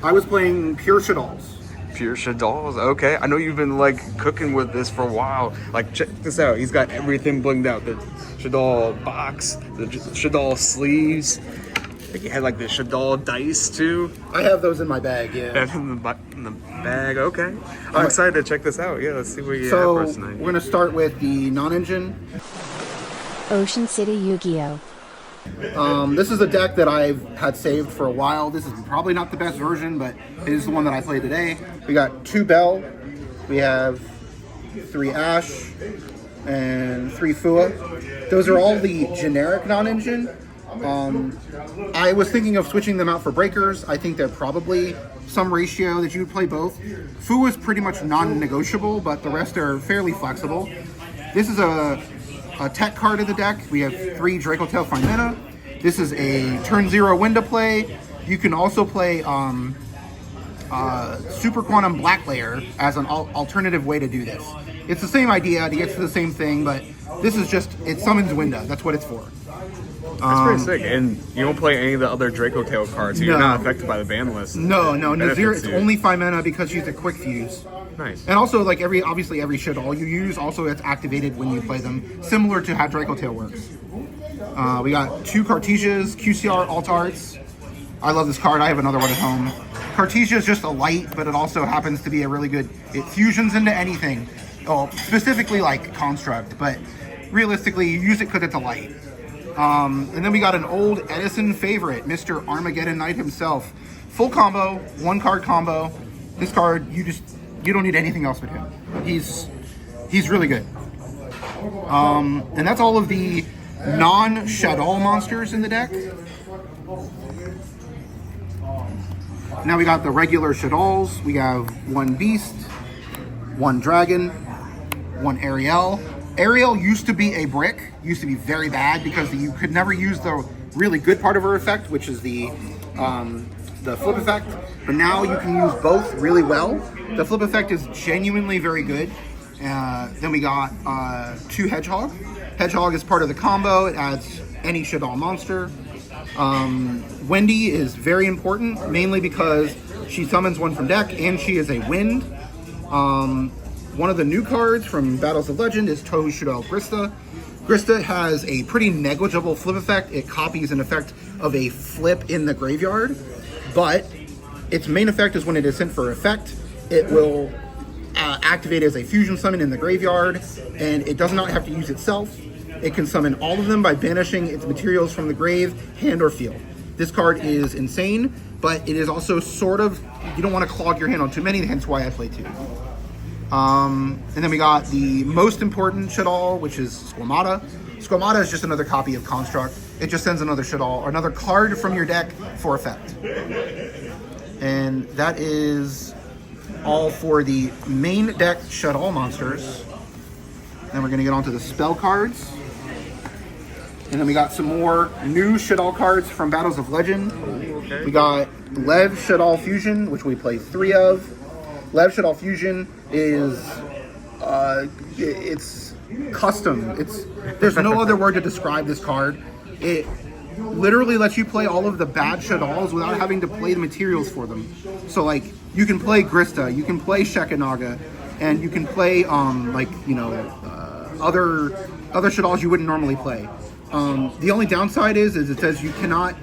I was playing pure Shaddolls. Pure Shaddolls. Okay, I know you've been like cooking with this for a while. Like, check this out. He's got everything blinged out. The Shaddoll box, the Shaddoll sleeves. I think he had like the Shaddoll dice too. I have those in my bag, yeah. That's in the bag. Okay, I'm excited to check this out. Yeah, let's see what you have for us tonight. We're gonna start with the non-engine. OceanCityYuGiOh. This is a deck that I've had saved for a while. This is probably not the best version, but it is the one that I played today. We got 2 Bell, we have 3 Ash, and 3 Fua. Those are all the generic non-engine. I was thinking of switching them out for breakers. I think they're probably some ratio that you would play both. Fua is pretty much non-negotiable, but the rest are fairly flexible. This is a tech card in the deck. We have 3 Draco Tail Fine Mana. This is a turn 0 win to play. You can also play Super Quantum Black Layer as an alternative way to do this. It's the same idea to get to the same thing, but this is just, it summons Winda. That's what it's for. That's pretty sick. And you don't play any of the other Draco Tail cards, so you're not affected by the ban list. No, Nazir, it's only 5 mana because she's a quick fuse. Nice. And also, like obviously every Shaddoll you use, also it's activated when you play them, similar to how Draco Tail works. We got 2 Cartesias, QCR Alt Arts. I love this card. I have another one at home. Cartesia is just a light, but it also happens to be a really good. It fusions into anything. Oh, specifically like Construct, but realistically, you use it because it's a light. And then we got an old Edison favorite, Mr. Armageddon Knight himself. Full combo, 1 card combo. This card, you don't need anything else with him. He's really good. And that's all of the non-Shaddoll monsters in the deck. Now we got the regular Shaddolls. We have 1 Beast, 1 Dragon, 1 Ariel. Ariel used to be a brick, used to be very bad because you could never use the really good part of her effect, which is the flip effect. But now you can use both really well. The flip effect is genuinely very good. Then we got 2 Hedgehog. Hedgehog is part of the combo. It adds any Shaddoll monster. Wendy is very important, mainly because she summons 1 from deck and she is a wind. One of the new cards from Battles of Legend is Tohu Shaddoll Grista. Grista has a pretty negligible flip effect. It copies an effect of a flip in the graveyard, but its main effect is when it is sent for effect, it will activate as a fusion summon in the graveyard, and it does not have to use itself. It can summon all of them by banishing its materials from the grave, hand, or field. This card is insane, but it is also sort of, you don't want to clog your hand on too many, hence why I play 2. And then we got the most important Shaddoll, which is Squamata. Squamata is just another copy of Construct. It just sends another Shaddoll or another card from your deck for effect. And that is all for the main deck Shaddoll monsters. Then we're going to get onto the spell cards. And then we got some more new Shaddoll cards from Battles of Legend. We got Lev Shaddoll Fusion, which we play 3 of. Lev Shaddoll Fusion is it's custom. There's no other word to describe this card. It literally lets you play all of the bad Shaddolls without having to play the materials for them. So like you can play Grista, you can play Shekinaga, and you can play other Shaddolls you wouldn't normally play. The only downside is it says you cannot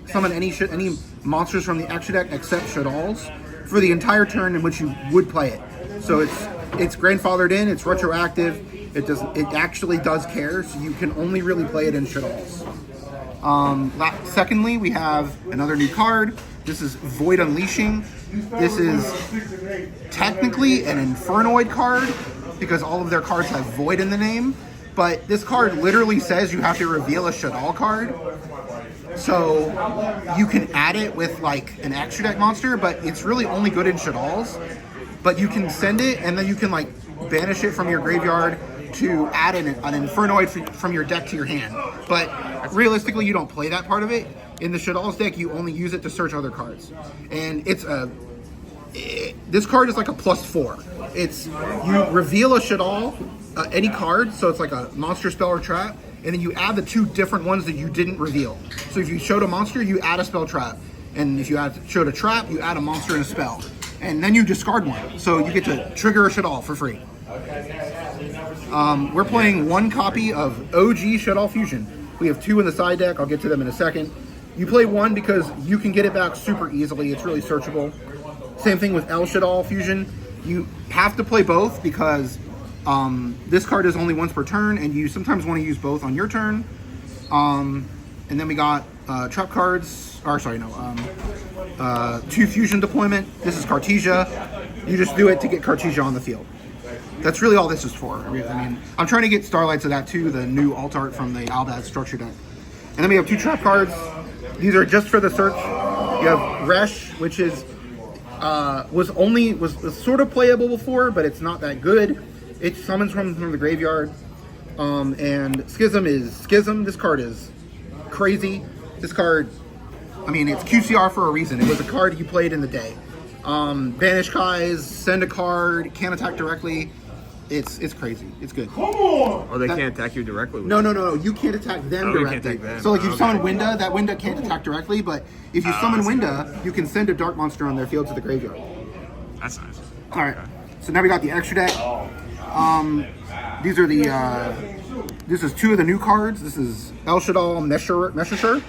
summon any monsters from the extra deck except Shaddolls for the entire turn in which you would play it. So it's grandfathered in, it's retroactive, it actually does care, so you can only really play it in Shaddolls. Secondly, we have another new card. This is Void Unleashing. This is technically an Infernoid card because all of their cards have Void in the name, but this card literally says you have to reveal a Shaddoll card. So you can add it with like an extra deck monster, but it's really only good in Shaddolls. But you can send it and then you can like banish it from your graveyard to add an Infernoid from your deck to your hand. But realistically, you don't play that part of it. In the Shaddolls deck, you only use it to search other cards. And this card is like a +4. You reveal a Shaddoll, any card, so it's like a monster, spell, or trap, and then you add the 2 different ones that you didn't reveal. So if you showed a monster, you add a spell trap. And if you showed a trap, you add a monster and a spell. And then you discard one. So you get to trigger a Shaddoll for free. We're playing one copy of OG Shaddoll Fusion. We have 2 in the side deck. I'll get to them in a second. You play 1 because you can get it back super easily. It's really searchable. Same thing with El Shaddoll Fusion. You have to play both because this card is only once per turn, and you sometimes want to use both on your turn. And then we got trap cards. Or sorry, no. 2 fusion deployment. This is Cartesia. You just do it to get Cartesia on the field. That's really all this is for. I mean, I'm trying to get Starlights of that too, the new alt art from the Albaz structure deck. And then we have 2 trap cards. These are just for the search. You have Resh, which is was sort of playable before, but it's not that good. It summons from the graveyard. And Schism is Schism. This card is crazy. This card, I mean, it's QCR for a reason. It was a card you played in the day. Banish Kais, send a card, can't attack directly. It's crazy. It's good. Oh, they can't attack you directly? No. You can't attack them directly. You can't attack them. So, like, if you summon Winda, that Winda can't attack directly, but if you summon Winda, you can send a dark monster on their field to the graveyard. That's nice. All right. So now we got the extra deck. These are the... this is 2 of the new cards. This is El Shaddoll Meshashur.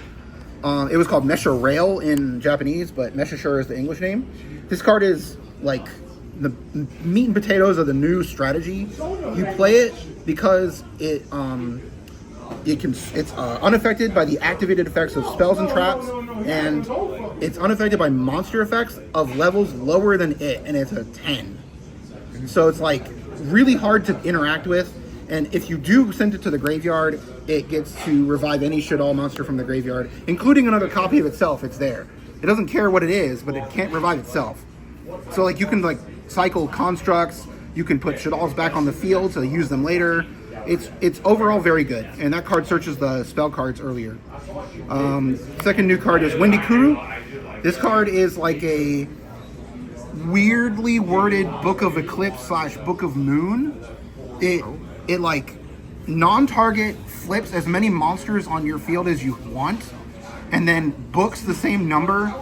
It was called Mesha Rail in Japanese, but Meshashur is the English name. This card is like the meat and potatoes of the new strategy. You play it because it's unaffected by the activated effects of spells and traps, and it's unaffected by monster effects of levels lower than it, and it's a 10. So it's like really hard to interact with. And if you do send it to the graveyard, it gets to revive any Shaddoll monster from the graveyard, including another copy of itself. It's there. It doesn't care what it is, but it can't revive itself. So like you can like cycle constructs, you can put Shaddolls back on the field to use them later. It's overall very good. And that card searches the spell cards earlier. Second new card is Windy Kuru. This card is like a weirdly worded Book of Eclipse / Book of Moon. It like non-target flips as many monsters on your field as you want, and then books the same number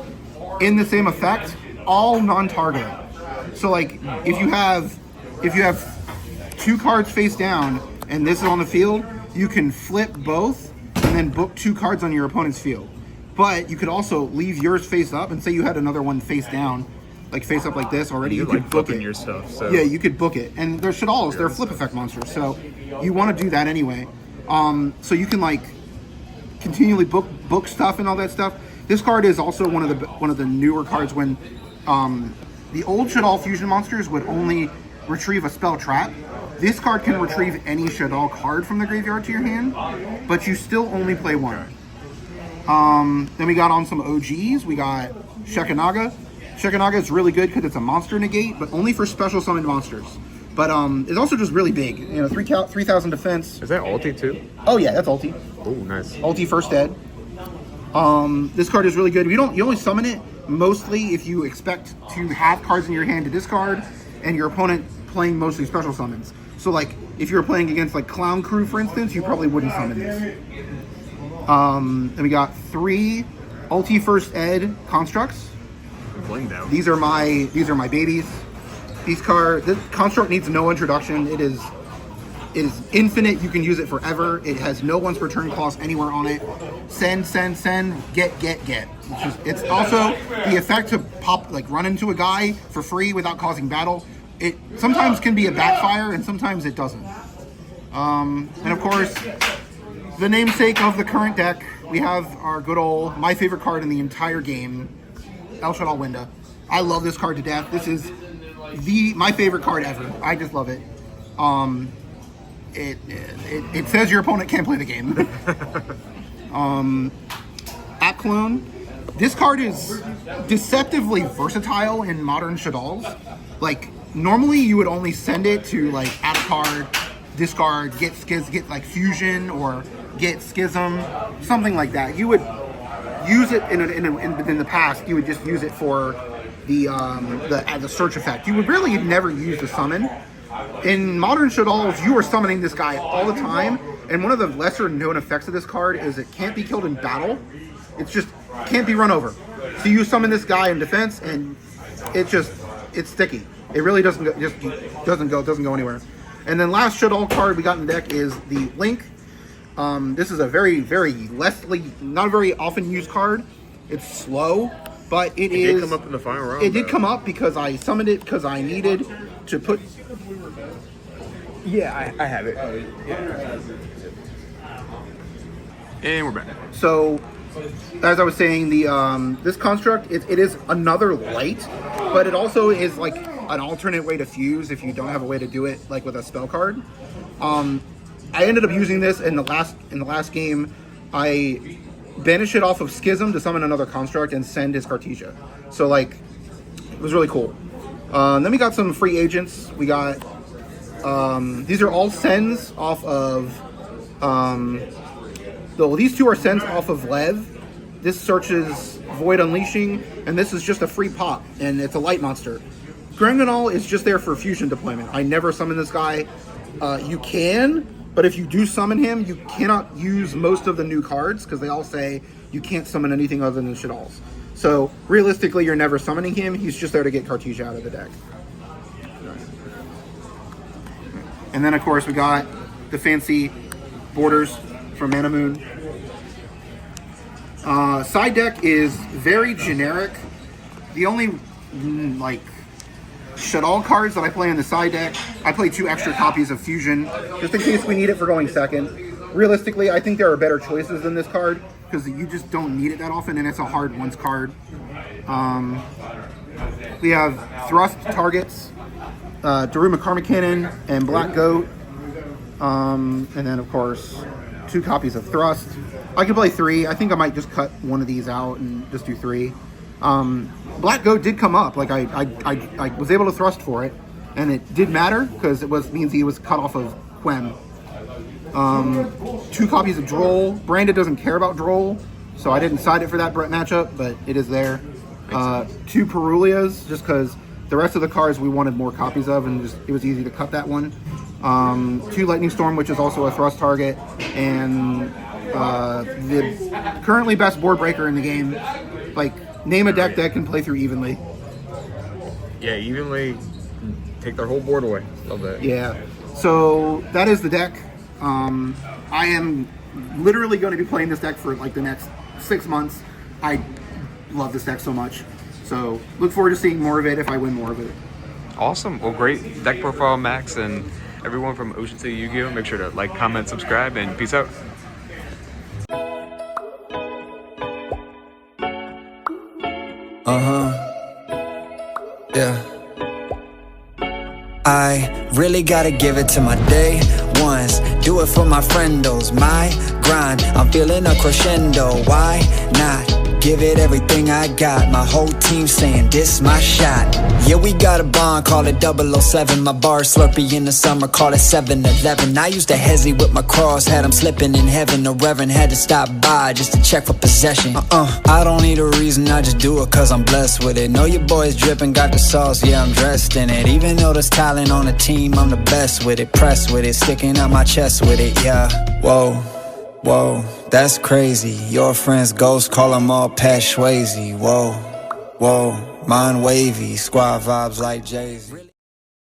in the same effect, all non-target. So like if you have 2 cards face down and this is on the field, you can flip both and then book 2 cards on your opponent's field. But you could also leave yours face up and say you had another one face down, like face up like this already. You could book it. Your stuff. So. Yeah, you could book it. And they're Shadolls, they're flip effect monsters, so you want to do that anyway. So you can like continually book stuff and all that stuff. This card is also one of the newer cards when the old Shaddoll fusion monsters would only retrieve a spell trap. This card can retrieve any Shaddoll card from the graveyard to your hand, but you still only play 1. Then we got on some OGs. We got Shekanaga. Shekanaga is really good because it's a monster negate, but only for special summoned monsters. But it's also just really big. You know, 3,000 defense. Is that ulti too? Oh yeah, that's ulti. Oh, nice. Ulti first ed. This card is really good. You only summon it mostly if you expect to have cards in your hand to discard, and your opponent playing mostly special summons. So like if you're playing against like Clown Crew, for instance, you probably wouldn't summon this. And we got 3 ulti first ed constructs. These are my babies. This construct needs no introduction. It is infinite. You can use it forever. It has no once per turn cost anywhere on it. Send, get. It's also the effect to pop, like run into a guy for free without causing battle. It sometimes can be a backfire and sometimes it doesn't. And of course, the namesake of the current deck, we have our good old, my favorite card in the entire game, El Shaddoll Winda. I love this card to death. This is my favorite card ever. I just love it. It says your opponent can't play the game. App Clone. This card is deceptively versatile in modern Shaddolls. Like normally you would only send it to like add a card, discard, get like fusion or get schism, something like that. You would use it in the past. You would just use it for the search effect. You would really never use the summon. In modern Shaddolls, you are summoning this guy all the time, and one of the lesser known effects of this card is it can't be killed in battle. It's just can't be run over. So you summon this guy in defense, and it's sticky. It really doesn't go anywhere. And then last Shaddoll card we got in the deck is the Link. This is a very not a very often used card. It's slow, but it did come up in the final round. It did come up because I summoned it because I needed to put. Yeah, I have it. And we're back. So, as I was saying, the this construct it is another light, but it also is like an alternate way to fuse if you don't have a way to do it like with a spell card. I ended up using this in the last game. I banished it off of Schism to summon another construct and send his Cartesia. So like, it was really cool. Then we got some free agents. We got these are all sends off of. These two are sends off of Lev. This searches Void Unleashing, and this is just a free pop, and it's a light monster. Granganol is just there for fusion deployment. I never summon this guy. You can, but if you do summon him, you cannot use most of the new cards because they all say you can't summon anything other than Shaddolls. So realistically, you're never summoning him. He's just there to get Cartesia out of the deck. And then, of course, we got the fancy borders from Mana Moon. Side deck is very generic. The only like Shaddoll cards that I play in the side deck, I play 2 extra copies of Fusion just in case we need it for going second. Realistically, I think there are better choices than this card because you just don't need it that often, and it's a hard once card. We have Thrust targets, Daruma Karma Cannon, and Black Goat, and then of course 2 copies of Thrust. I can play 3. I think I might just cut one of these out and just do 3. Black Goat did come up. Like I was able to thrust for it, and it did matter because means he was cut off of Quem. 2 copies of Droll. Branded doesn't care about Droll, so I didn't side it for that matchup, but it is there. 2 Perulias, just because the rest of the cards we wanted more copies of, and it was easy to cut that one. 2 Lightning Storm, which is also a thrust target, and the currently best board breaker in the game. Like, name a deck that can play through evenly. Yeah, evenly. Take their whole board away. Love that. Yeah. So that is the deck. I am literally going to be playing this deck for like the next 6 months. I love this deck so much. So look forward to seeing more of it if I win more of it. Awesome. Well, great deck profile, Max, and everyone from Ocean City Yu-Gi-Oh! Make sure to like, comment, subscribe, and peace out. Yeah. I really gotta give it to my day ones. Do it for my friendos. My grind, I'm feeling a crescendo. Why not? Give it everything I got. My whole team saying this my shot. Yeah, we got a bond, call it 007. My bar Slurpee in the summer, call it 7-Eleven. I used to hezzy with my cross, had him slipping in heaven. The reverend had to stop by just to check for possession. I don't need a reason, I just do it cause I'm blessed with it. Know your boy's dripping, got the sauce, yeah, I'm dressed in it. Even though there's talent on the team, I'm the best with it. Pressed with it, sticking out my chest with it, yeah. Whoa, that's crazy. Your friend's ghost, call them all Pat Swayze. Whoa, mine wavy, squad vibes like Jay-Z.